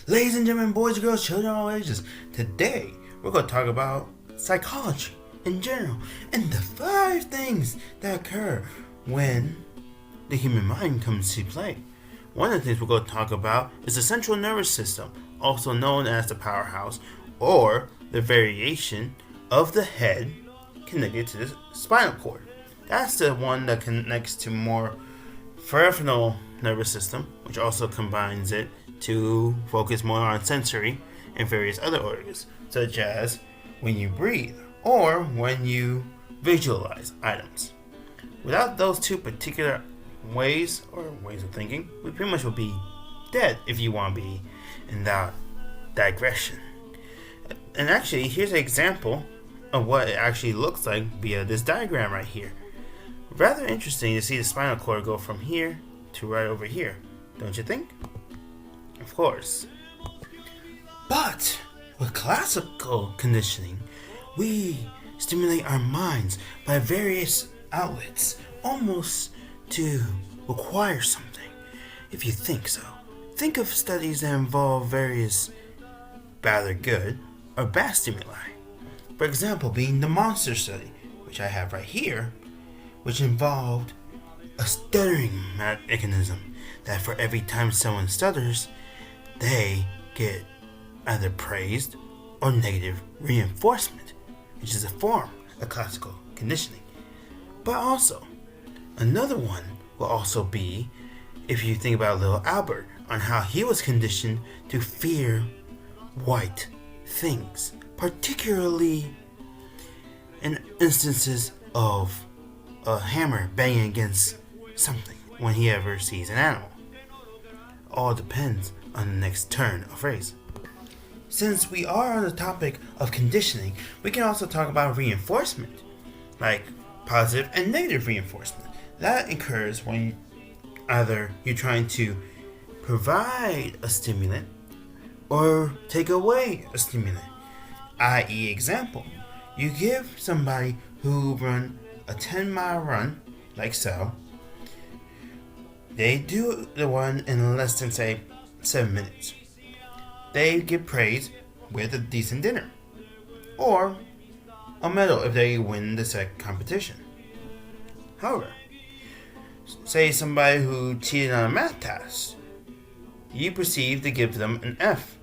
Ladies and gentlemen, boys and girls, children of all ages, today we're going to talk about psychology in general and the 5 things that occur when the human mind comes to play. One of the things we're going to talk about is the central nervous system, also known as the powerhouse, or the variation of the head connected to the spinal cord. That's the one that connects to more peripheral nervous system, which also combines it to focus more on sensory and various other organs, such as when you breathe or when you visualize items. Without those 2 particular ways of thinking, we pretty much would be dead if you want to be in that digression. And actually, here's an example of what it actually looks like via this diagram right here. Rather interesting to see the spinal cord go from here to right over here, don't you think? Of course. But with classical conditioning, we stimulate our minds by various outlets, almost to require something, if you think so. Think of studies that involve various rather good or bad stimuli. For example, being the monster study, which I have right here, which involved a stuttering mechanism that for every time someone stutters, they get either praised or negative reinforcement, which is a form of classical conditioning. But also, another one will also be, if you think about little Albert, on how he was conditioned to fear white things, particularly in instances of a hammer banging against something when he ever sees an animal. All depends on the next turn of phrase. Since we are on the topic of conditioning, we can also talk about reinforcement, like positive and negative reinforcement. That occurs when either you're trying to provide a stimulant or take away a stimulant. I.e., example, you give somebody who run a 10-mile run, like so. They do the one in less than, say, 7 minutes. They get praised with a decent dinner, or a medal if they win the said competition. However, say somebody who cheated on a math test, you proceed to give them an F,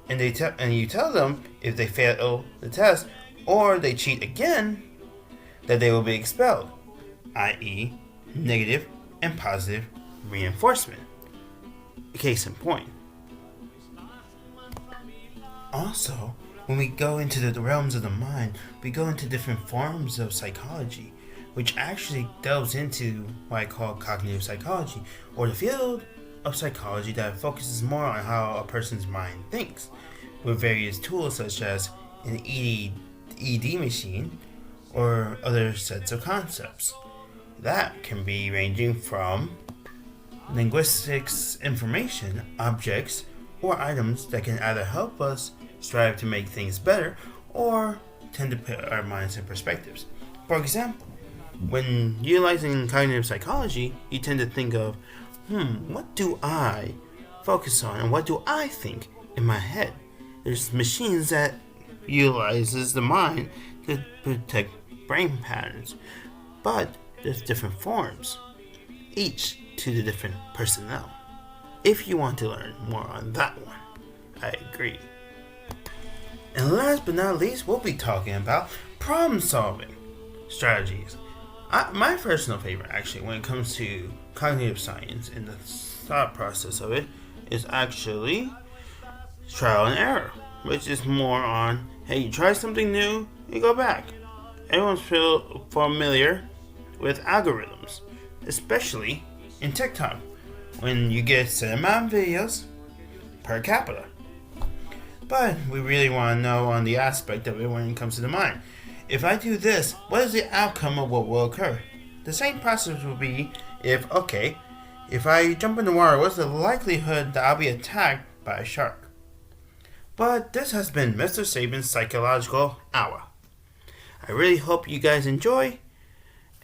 and you tell them if they fail the test or they cheat again, that they will be expelled, i.e., negative and positive reinforcement. Case in point. Also, when we go into the realms of the mind, we go into different forms of psychology, which actually delves into what I call cognitive psychology, or the field of psychology that focuses more on how a person's mind thinks, with various tools such as an EEG machine or other sets of concepts. That can be ranging from linguistics information, objects, or items that can either help us strive to make things better or tend to put our minds in perspectives. For example, when utilizing cognitive psychology, you tend to think of, what do I focus on and what do I think in my head? There's machines that utilizes the mind to protect brain patterns, but there's different forms, each to the different personnel. If you want to learn more on that one, I agree. And last but not least, we'll be talking about problem solving strategies. My personal favorite, actually, when it comes to cognitive science and the thought process of it, is actually trial and error, which is more on, hey, you try something new, you go back. Everyone's familiar with algorithms, especially in TikTok, when you get a set amount of videos per capita. But we really want to know on the aspect of it when it comes to the mind. If I do this, what is the outcome of what will occur? The same process will be if I jump in the water, what's the likelihood that I'll be attacked by a shark? But this has been Mr. Sabin's Psychological Hour. I really hope you guys enjoy,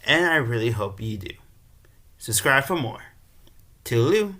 and I really hope you do. Subscribe for more. Toodaloo.